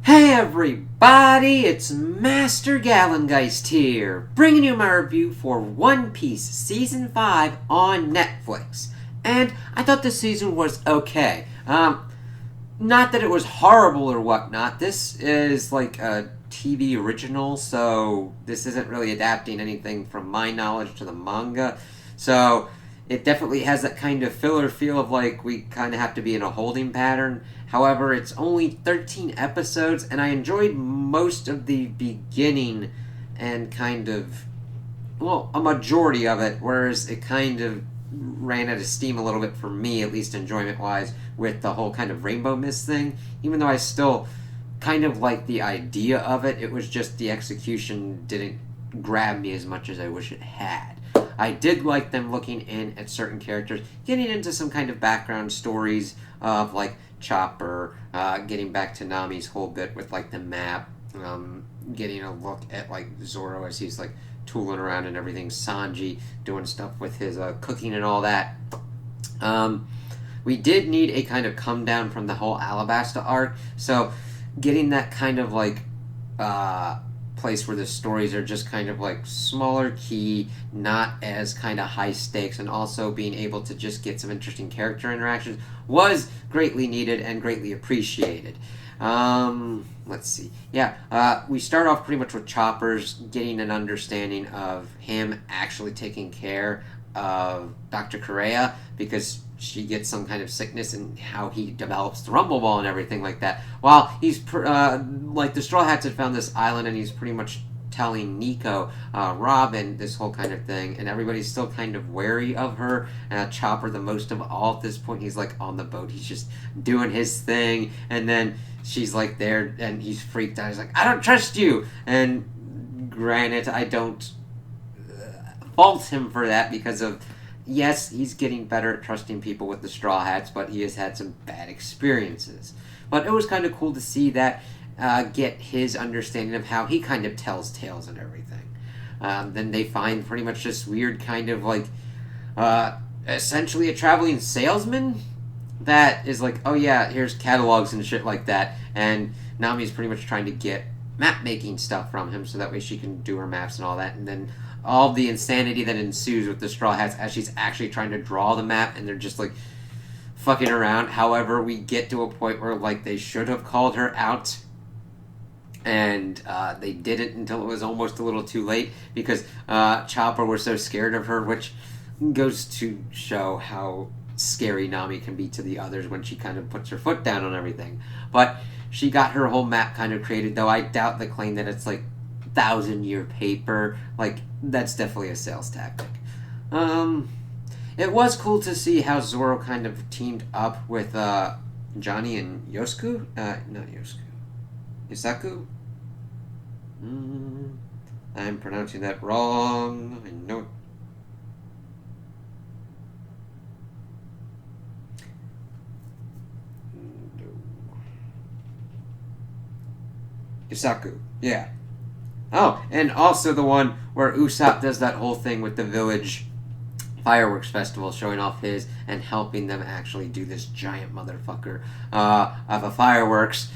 Hey everybody, it's Master Gallengeist here, bringing you my review for One Piece Season 5 on Netflix. And I thought this season was okay. Not that it was horrible or whatnot. This is like a TV original, so this isn't really adapting anything from my knowledge to the manga. So it definitely has that kind of filler feel of like we kind of have to be in a holding pattern. However, it's only 13 episodes, and I enjoyed most of the beginning and kind of, well, a majority of it, whereas it kind of ran out of steam a little bit for me, at least enjoyment wise, with the whole kind of rainbow mist thing. Even though I still kind of like the idea of it, it was just the execution didn't grab me as much as I wish it had. I did like them looking in at certain characters, getting into some kind of background stories of like Chopper, getting back to Nami's whole bit with like the map, getting a look at like Zoro as he's like tooling around and everything, Sanji doing stuff with his cooking and all that. We did need a kind of come down from the whole Alabasta arc, so getting that kind of like place where the stories are just kind of like smaller key, not as kind of high stakes, and also being able to just get some interesting character interactions was greatly needed and greatly appreciated. Let's see. Yeah, we start off pretty much with Chopper's getting an understanding of him actually taking care of Dr. Correa because she gets some kind of sickness and how he develops the Rumble Ball and everything like that. While he's like the Straw Hats had found this island and he's pretty much telling Nico, Robin, this whole kind of thing, and everybody's still kind of wary of her. Chopper, the most of all at this point, he's like on the boat, he's just doing his thing, and then she's like there and he's freaked out. He's like, I don't trust you. And granted, I don't fault him for that because of, yes, he's getting better at trusting people with the Straw Hats, but he has had some bad experiences. But it was kind of cool to see that, get his understanding of how he kind of tells tales and everything. Then they find pretty much this weird kind of like, essentially a traveling salesman that is like, oh yeah, here's catalogs and shit like that. And Nami's pretty much trying to get map making stuff from him so that way she can do her maps and all that. And then all the insanity that ensues with the Straw Hats as she's actually trying to draw the map and they're just like fucking around. However, we get to a point where like they should have called her out and they didn't until it was almost a little too late because Chopper was so scared of her, which goes to show how scary Nami can be to the others when she kind of puts her foot down on everything. But she got her whole map kind of created, though I doubt the claim that it's like 1,000-year paper. Like, that's definitely a sales tactic. It was cool to see how Zoro kind of teamed up with Johnny and Yosuke. Not Yosuke. Yusaku? I'm pronouncing that wrong. I know. Yusaku. Yeah. Oh, and also the one where Usopp does that whole thing with the village fireworks festival, showing off his and helping them actually do this giant motherfucker of a fireworks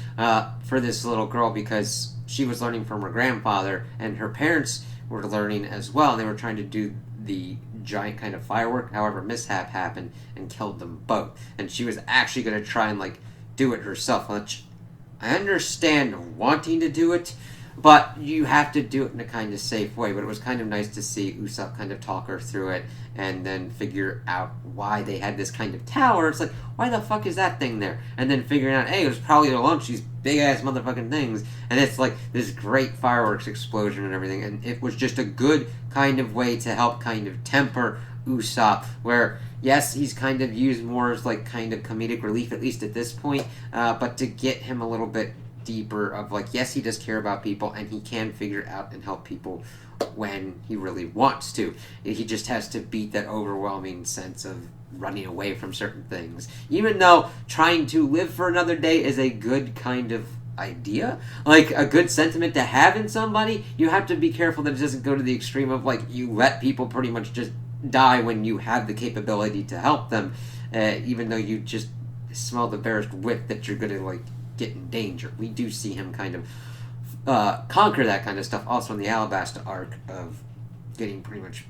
for this little girl because she was learning from her grandfather and her parents were learning as well, and they were trying to do the giant kind of firework. However, mishap happened and killed them both, and she was actually going to try and like do it herself, which I understand wanting to do it, but you have to do it in a kind of safe way. But it was kind of nice to see Usopp kind of talk her through it and then figure out why they had this kind of tower. It's like, why the fuck is that thing there? And then figuring out, hey, it was probably to launch these big-ass motherfucking things. And it's like this great fireworks explosion and everything. And it was just a good kind of way to help kind of temper Usopp, where, yes, he's kind of used more as like kind of comedic relief, at least at this point, but to get him a little bit deeper of like, yes, he does care about people and he can figure out and help people when he really wants to. He just has to beat that overwhelming sense of running away from certain things. Even though trying to live for another day is a good kind of idea, like a good sentiment to have in somebody, you have to be careful that it doesn't go to the extreme of like you let people pretty much just die when you have the capability to help them, even though you just smell the barest whiff that you're gonna like get in danger. We do see him kind of conquer that kind of stuff also in the Alabasta arc of getting pretty much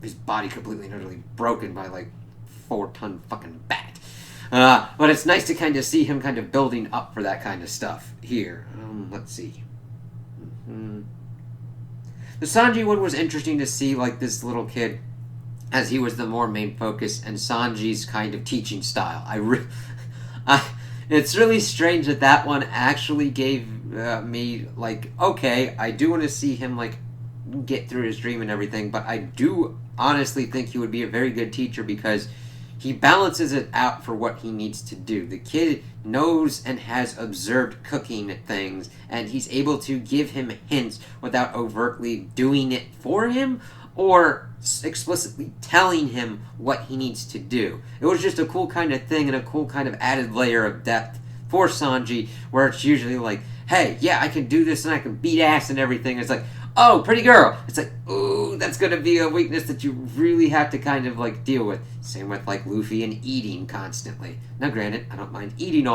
his body completely and utterly broken by like 4-ton fucking bat. But it's nice to kind of see him kind of building up for that kind of stuff here. Let's see. The Sanji one was interesting to see, like, this little kid, as he was the more main focus, and Sanji's kind of teaching style. It's really strange that one actually gave me, like, okay, I do want to see him, like, get through his dream and everything, but I do honestly think he would be a very good teacher because he balances it out for what he needs to do. The kid knows and has observed cooking things, and he's able to give him hints without overtly doing it for him or explicitly telling him what he needs to do. It was just a cool kind of thing and a cool kind of added layer of depth for Sanji, where it's usually like, hey, yeah, I can do this and I can beat ass and everything. It's like, oh, pretty girl. It's like, ooh, that's going to be a weakness that you really have to kind of, like, deal with. Same with, like, Luffy and eating constantly. Now, granted, I don't mind eating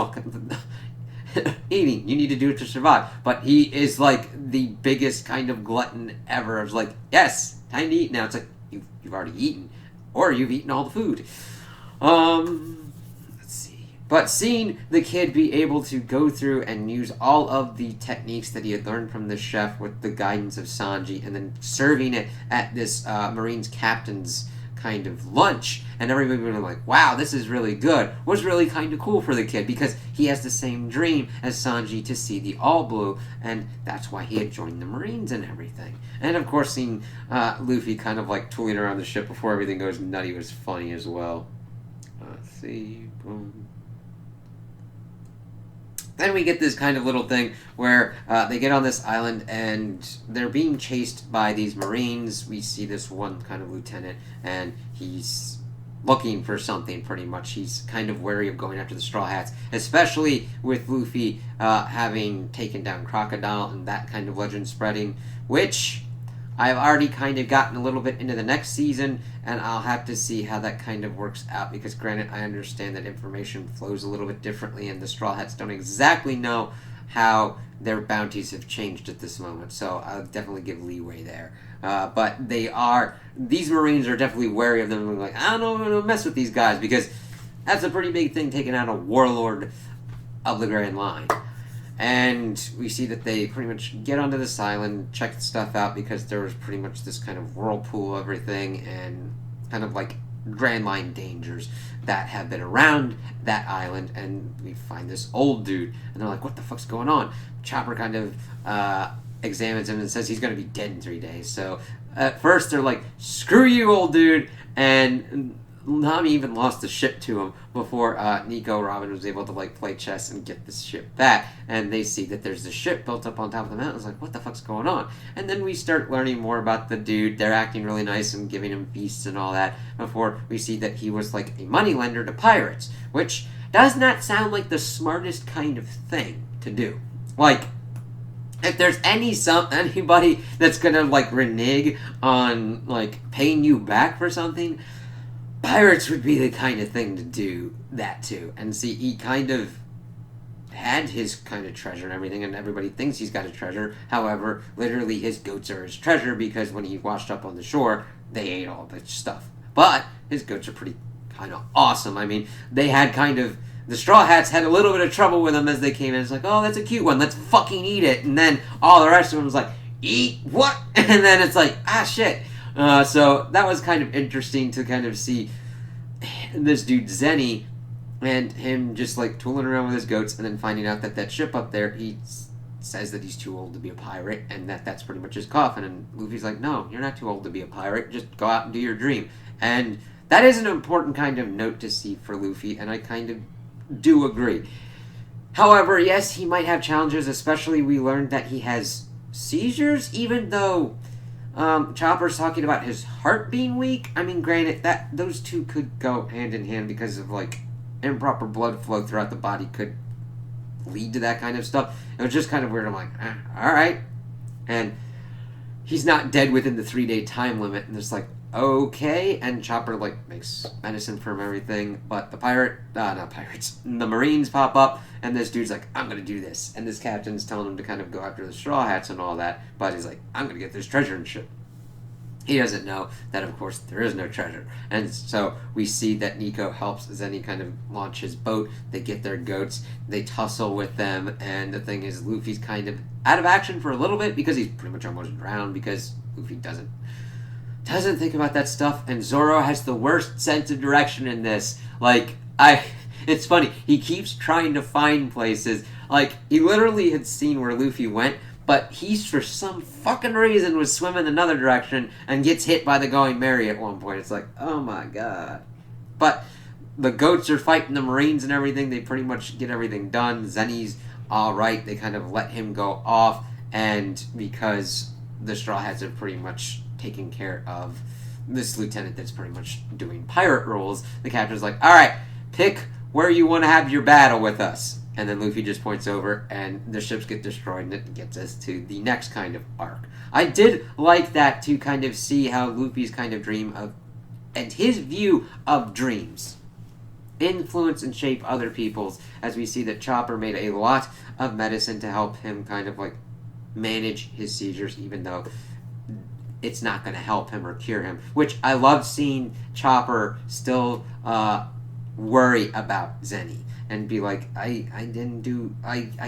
eating. You need to do it to survive. But he is, like, the biggest kind of glutton ever. It's like, yes, time to eat now. It's like, you've already eaten. Or you've eaten all the food. But seeing the kid be able to go through and use all of the techniques that he had learned from the chef with the guidance of Sanji, and then serving it at this Marines captain's kind of lunch, and everybody was like, wow, this is really good, was really kind of cool for the kid, because he has the same dream as Sanji to see the All Blue, and that's why he had joined the Marines and everything. And of course, seeing Luffy kind of like tooling around the ship before everything goes nutty was funny as well. Let's see, boom. Then we get this kind of little thing where they get on this island and they're being chased by these Marines. We see this one kind of lieutenant, and he's looking for something pretty much. He's kind of wary of going after the Straw Hats, especially with Luffy having taken down Crocodile and that kind of legend spreading, which I've already kind of gotten a little bit into the next season, and I'll have to see how that kind of works out, because granted, I understand that information flows a little bit differently, and the Straw Hats don't exactly know how their bounties have changed at this moment, so I'll definitely give leeway there. But these Marines are definitely wary of them, and like, I don't know if I'm going to mess with these guys, because that's a pretty big thing, taking out a warlord of the Grand Line. And we see that they pretty much get onto this island, check stuff out, because there was pretty much this kind of whirlpool of everything and kind of like Grand Line dangers that have been around that island. And we find this old dude, and they're like, what the fuck's going on? Chopper kind of examines him and says he's going to be dead in 3 days. So at first they're like, screw you, old dude, and Nami even lost the ship to him before Nico Robin was able to like play chess and get the ship back. And they see that there's a ship built up on top of the mountain. It's like, what the fuck's going on? And then we start learning more about the dude. They're acting really nice and giving him feasts and all that before we see that he was like a moneylender to pirates, which does not sound like the smartest kind of thing to do. Like, if there's anybody that's gonna like renege on like paying you back for something, pirates would be the kind of thing to do that to. And see, he kind of had his kind of treasure and everything, and everybody thinks he's got a treasure. However, literally his goats are his treasure, because when he washed up on the shore, they ate all the stuff. But his goats are pretty kind of awesome. I mean, they had kind of, the Straw Hats had a little bit of trouble with them as they came in. It's like, oh, that's a cute one, let's fucking eat it. And then all the rest of them was like, eat what? And then it's like, ah, shit. So that was kind of interesting to kind of see this dude Zenny and him just like tooling around with his goats, and then finding out that ship up there, he says that he's too old to be a pirate, and that's pretty much his coffin. And Luffy's like, no, you're not too old to be a pirate, just go out and do your dream. And that is an important kind of note to see for Luffy, and I kind of do agree. However, yes, he might have challenges, especially we learned that he has seizures, even though Chopper's talking about his heart being weak. I mean, granted, that those two could go hand in hand, because of like improper blood flow throughout the body could lead to that kind of stuff. It was just kind of weird. I'm like, all right. And he's not dead within the 3-day time limit, and it's like, okay, and Chopper like makes medicine from everything, but not pirates, the Marines pop up, and this dude's like, I'm gonna do this, and this captain's telling him to kind of go after the Straw Hats and all that, but he's like, I'm gonna get this treasure and shit. He doesn't know that, of course, there is no treasure. And so we see that Nico helps Zenny kind of launch his boat. They get their goats, they tussle with them, and the thing is, Luffy's kind of out of action for a little bit because he's pretty much almost drowned because Luffy doesn't think about that stuff, and Zoro has the worst sense of direction in this. It's funny, he keeps trying to find places. Like, he literally had seen where Luffy went, but he, for some fucking reason, was swimming another direction and gets hit by the Going Merry at one point. It's like, oh my god. But the goats are fighting the Marines and everything. They pretty much get everything done. Zenny's alright. They kind of let him go off, and because the Straw Hats have pretty much taken care of this lieutenant that's pretty much doing pirate roles, the captain's like, alright, pick where you want to have your battle with us. And then Luffy just points over, and the ships get destroyed, and it gets us to the next kind of arc. I did like that to kind of see how Luffy's kind of dream of, and his view of dreams, influence and shape other people's, as we see that Chopper made a lot of medicine to help him kind of like manage his seizures, even though it's not going to help him or cure him. Which I love seeing Chopper still worry about Zenny and be like, I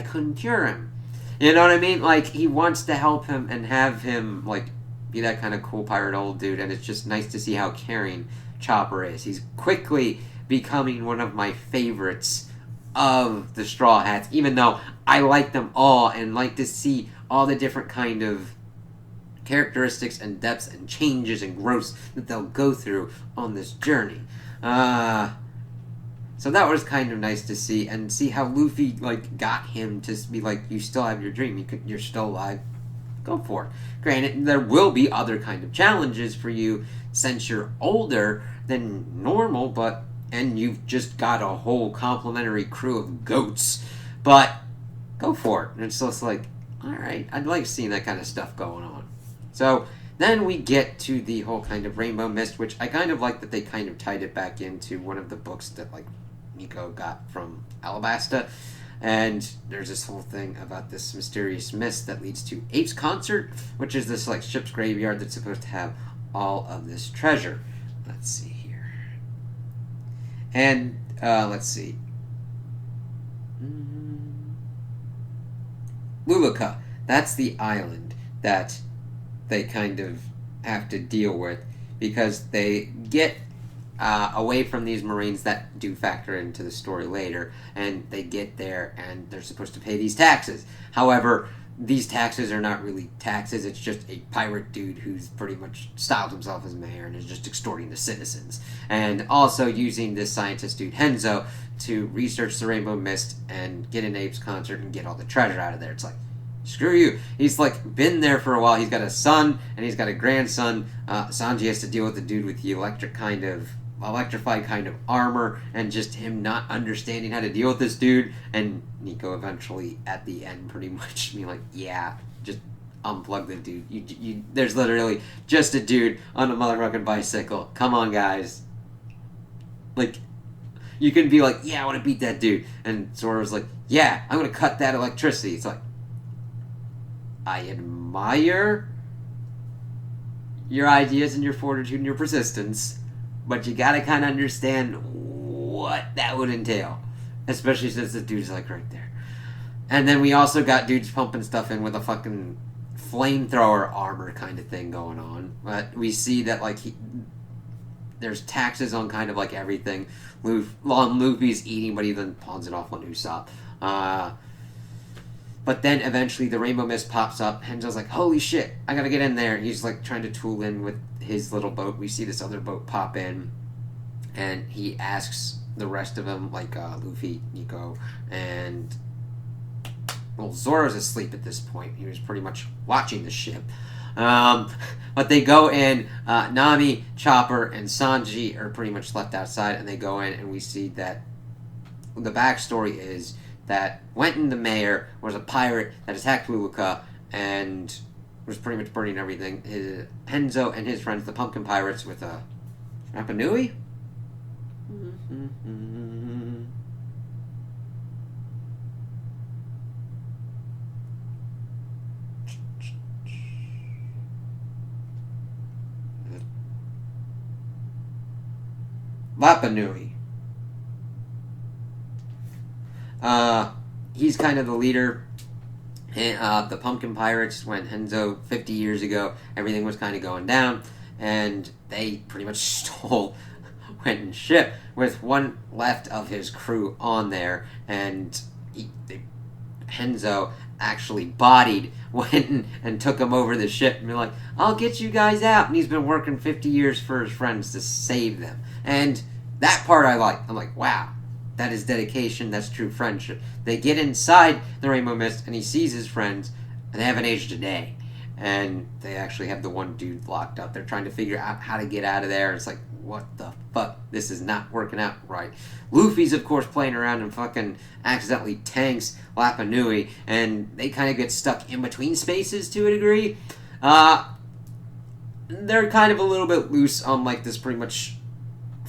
couldn't cure him. You know what I mean? Like, he wants to help him and have him, like, be that kind of cool pirate old dude, and it's just nice to see how caring Chopper is. He's quickly becoming one of my favorites of the Straw Hats, even though I like them all and like to see all the different kind of characteristics and depths and changes and growths that they'll go through on this journey. So that was kind of nice to see, and see how Luffy like got him to be like, you still have your dream, you're still alive, go for it. Granted, there will be other kind of challenges for you since you're older than normal, and you've just got a whole complimentary crew of goats, but go for it. And it's just like, alright, I'd like seeing that kind of stuff going on. So then we get to the whole kind of Rainbow Mist, which I kind of like that they kind of tied it back into one of the books that like Nico got from Alabasta. And there's this whole thing about this mysterious mist that leads to Ape's Concert, which is this like ship's graveyard that's supposed to have all of this treasure. Let's see here. And let's see. Luluka. That's the island that they kind of have to deal with because they get away from these Marines that do factor into the story later, and they get there and they're supposed to pay these taxes. However, these taxes are not really taxes, it's just a pirate dude who's pretty much styled himself as mayor and is just extorting the citizens. And also using this scientist dude Henzo to research the Rainbow Mist and get an Ape's Concert and get all the treasure out of there. It's like, screw you. He's like been there for a while. He's got a son and he's got a grandson. Sanji has to deal with the dude with the electrified kind of armor, and just him not understanding how to deal with this dude, and Nico eventually at the end pretty much being like, yeah, just unplug the dude. You there's literally just a dude on a motherfucking bicycle. Come on, guys. Like, you can be like, yeah, I want to beat that dude, and Zoro's like, yeah, I'm gonna cut that electricity. It's like, I admire your ideas and your fortitude and your persistence, but you gotta kind of understand what that would entail. Especially since the dude's like right there. And then we also got dudes pumping stuff in with a fucking flamethrower armor kind of thing going on. But we see that like there's taxes on kind of like everything. Luffy's eating, but he then pawns it off on Usopp. But then eventually the Rainbow Mist pops up. Henzo's like, holy shit, I gotta get in there. And he's like trying to tool in with his little boat. We see this other boat pop in, and he asks the rest of them, like Luffy, Nico, and well, Zoro's asleep at this point. He was pretty much watching the ship. But they go in. Nami, Chopper, and Sanji are pretty much left outside, and they go in, and we see that the backstory is that Wenton the mayor was a pirate that attacked Luluka, and was pretty much burning everything. Henzo and his friends, the Pumpkin Pirates, with Rapa Nui. Rapa Nui. He's kind of the leader. The Pumpkin Pirates, when Henzo 50 years ago, everything was kind of going down, and they pretty much stole Wenton's ship with one left of his crew on there, and Henzo actually bodied Wenton and took him over the ship and be like, I'll get you guys out. And he's been working 50 years for his friends to save them. And that part I like. I'm like, wow, that is dedication. That's true friendship. They get inside the Rainbow Mist and he sees his friends and they haven't aged a day. And they actually have the one dude locked up. They're trying to figure out how to get out of there. It's like, what the fuck? This is not working out right. Luffy's, of course, playing around and fucking accidentally tanks Rapa Nui, and they kind of get stuck in between spaces to a degree. They're kind of a little bit loose on, like, this pretty much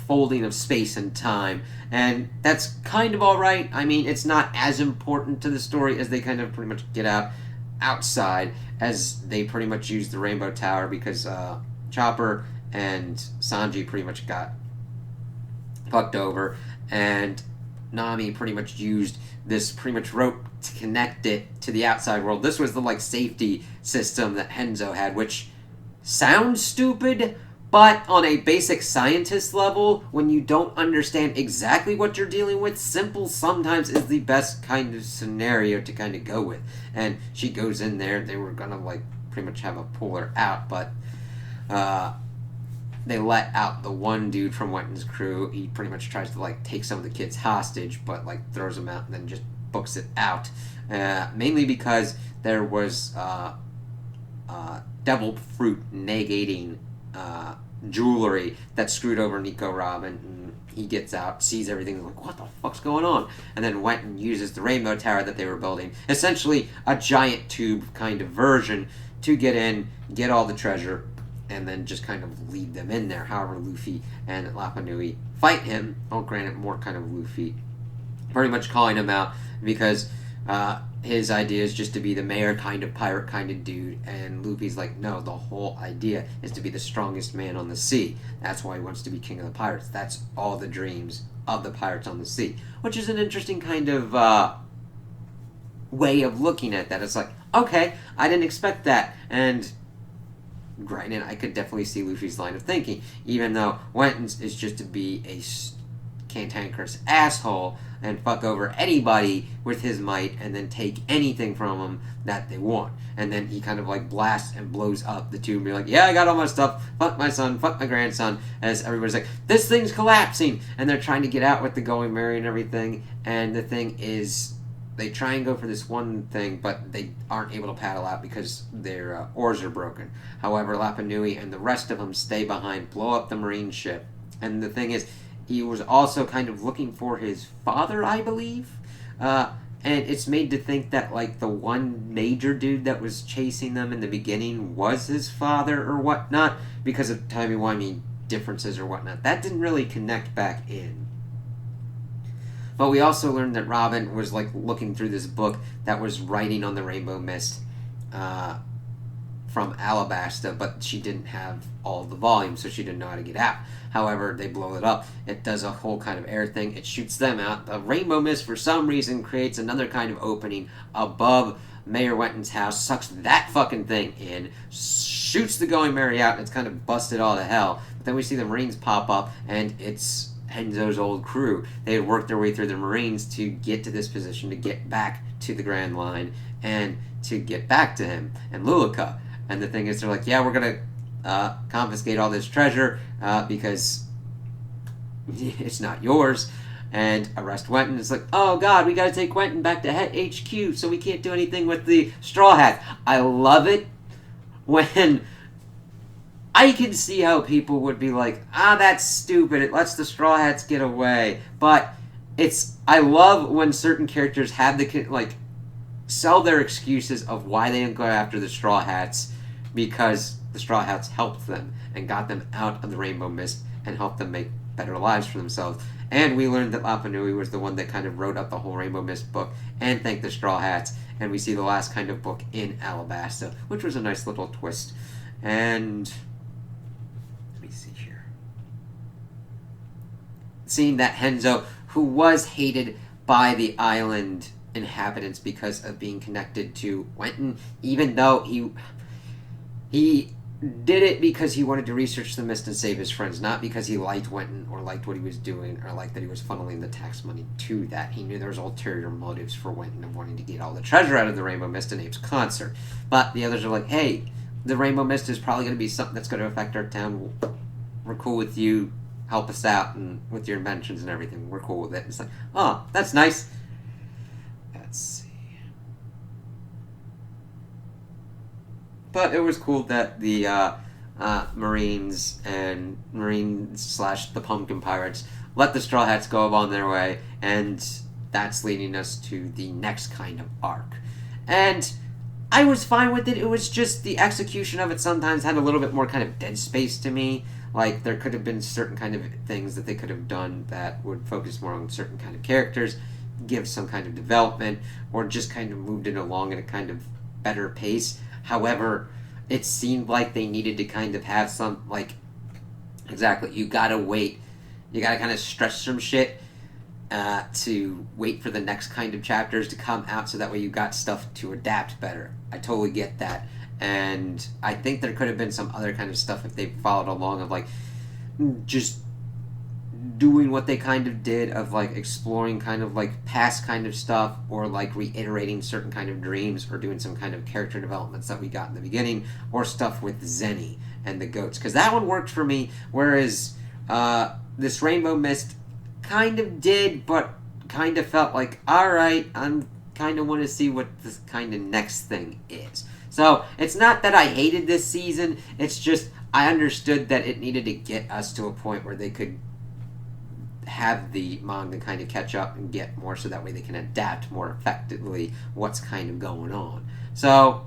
folding of space and time, and that's kind of alright. I mean, it's not as important to the story as they kind of pretty much get outside, as they pretty much use the Rainbow Tower, because Chopper and Sanji pretty much got fucked over, and Nami pretty much used this pretty much rope to connect it to the outside world. This was the, like, safety system that Henzo had, which sounds stupid, but on a basic scientist level, when you don't understand exactly what you're dealing with, simple sometimes is the best kind of scenario to kind of go with. And she goes in there, they were gonna, like, pretty much have a pull her out, but they let out the one dude from Wenton's crew. He pretty much tries to, like, take some of the kids hostage, but, like, throws them out and then just books it out. Mainly because there was devil fruit negating jewelry that screwed over Nico Robin. And he gets out, sees everything, like, what the fuck's going on? And then Wenton uses the Rainbow Tower that they were building, essentially a giant tube kind of version, to get in, get all the treasure, and then just kind of lead them in there. However, Luffy and Rapa Nui fight him. Oh, granted, more kind of Luffy pretty much calling him out because his idea is just to be the mayor kind of pirate kind of dude, and Luffy's like, no, the whole idea is to be the strongest man on the sea. That's why he wants to be king of the pirates. That's all the dreams of the pirates on the sea, which is an interesting kind of way of looking at that. It's like, okay, I didn't expect that, and granted, I could definitely see Luffy's line of thinking, even though Wenton's is just to be a cantankerous asshole and fuck over anybody with his might and then take anything from them that they want. And then he kind of, like, blasts and blows up the tube and be like, yeah, I got all my stuff, fuck my son, fuck my grandson, as everybody's like, this thing's collapsing, and they're trying to get out with the Going Merry and everything. And the thing is, they try and go for this one thing, but they aren't able to paddle out because their oars are broken. However, Rapa Nui and the rest of them stay behind, blow up the marine ship. And the thing is, he was also kind of looking for his father, I believe. And it's made to think that, like, the one major dude that was chasing them in the beginning was his father or whatnot, because of timey-wimey differences or whatnot. That didn't really connect back in. But we also learned that Robin was, like, looking through this book that was writing on the Rainbow Mist from Alabasta, but she didn't have all the volume, so she didn't know how to get out. However, they blow it up. It does a whole kind of air thing. It shoots them out. The Rainbow Mist, for some reason, creates another kind of opening above Mayor Wenton's house, sucks that fucking thing in, shoots the Going Merry out, and it's kind of busted all to hell. But then we see the Marines pop up, and it's Henzo's old crew. They had worked their way through the Marines to get to this position, to get back to the Grand Line, and to get back to him and Lulika. And the thing is, they're like, yeah, we're going to confiscate all this treasure because it's not yours, and arrest Wenton. It's like, oh god, we got to take Wenton back to HQ, so we can't do anything with the Straw Hats. I love it when I can see how people would be like, that's stupid, it lets the Straw Hats get away. But I love when certain characters have sell their excuses of why they didn't go after the Straw Hats because the Straw Hats helped them and got them out of the Rainbow Mist and helped them make better lives for themselves. And we learned that Rapa Nui was the one that kind of wrote up the whole Rainbow Mist book and thanked the Straw Hats. And we see the last kind of book in Alabasta, which was a nice little twist. And let me see here. Seeing that Henzo, who was hated by the island inhabitants because of being connected to Wenton, even though he did it because he wanted to research the mist and save his friends, not because he liked Wenton or liked what he was doing or liked that he was funneling the tax money to that. He knew there was ulterior motives for Wenton of wanting to get all the treasure out of the Rainbow Mist and Abe's concert. But the others are like, hey, the Rainbow Mist is probably going to be something that's going to affect our town. We're cool with you. Help us out and with your inventions and everything. We're cool with it. It's like, oh, that's nice. Let's see. But it was cool that the Marines and the Pumpkin Pirates let the Straw Hats go on their way, and that's leading us to the next kind of arc. And I was fine with it. It was just the execution of it sometimes had a little bit more kind of dead space to me. Like, there could have been certain kind of things that they could have done that would focus more on certain kind of characters, give some kind of development, or just kind of moved it along at a kind of better pace. However, it seemed like they needed to kind of have some, like, exactly, you gotta wait. You gotta kind of stretch some shit to wait for the next kind of chapters to come out so that way you got stuff to adapt better. I totally get that. And I think there could have been some other kind of stuff if they followed along of, like, just doing what they kind of did of, like, exploring kind of, like, past kind of stuff or, like, reiterating certain kind of dreams or doing some kind of character developments that we got in the beginning or stuff with Zenny and the goats. Because that one worked for me, whereas this Rainbow Mist kind of did, but kind of felt like, alright, I'm kind of want to see what this kind of next thing is. So, it's not that I hated this season, it's just I understood that it needed to get us to a point where they could have the manga kind of catch up and get more so that way they can adapt more effectively what's kind of going on. So,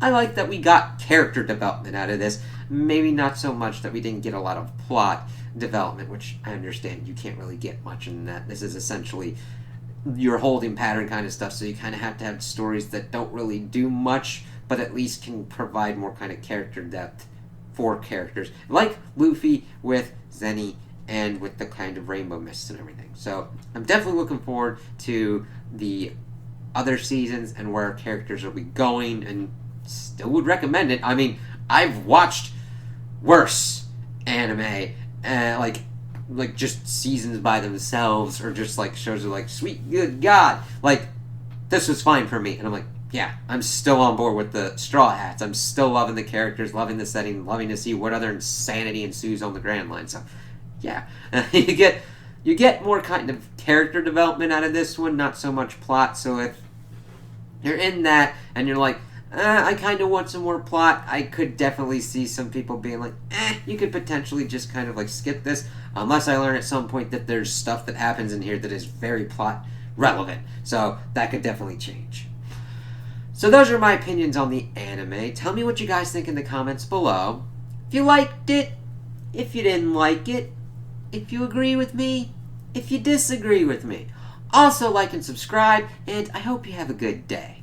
I like that we got character development out of this. Maybe not so much that we didn't get a lot of plot development, which I understand you can't really get much in that. This is essentially your holding pattern kind of stuff, so you kind of have to have stories that don't really do much, but at least can provide more kind of character depth for characters, like Luffy with Zenny and with the kind of Rainbow Mist and everything. So I'm definitely looking forward to the other seasons and where our characters will be going, and still would recommend it. I mean, I've watched worse anime, like just seasons by themselves, or just like shows are like, sweet good God, like this was fine for me, and I'm like, yeah, I'm still on board with the Straw Hats. I'm still loving the characters, loving the setting, loving to see what other insanity ensues on the Grand Line. So, yeah, you get more kind of character development out of this one, not so much plot. So if you're in that and you're like, I kind of want some more plot, I could definitely see some people being like, you could potentially just kind of like skip this, unless I learn at some point that there's stuff that happens in here that is very plot relevant. So that could definitely change. So those are my opinions on the anime. Tell me what you guys think in the comments below. If you liked it, if you didn't like it, if you agree with me, if you disagree with me. Also like and subscribe, and I hope you have a good day.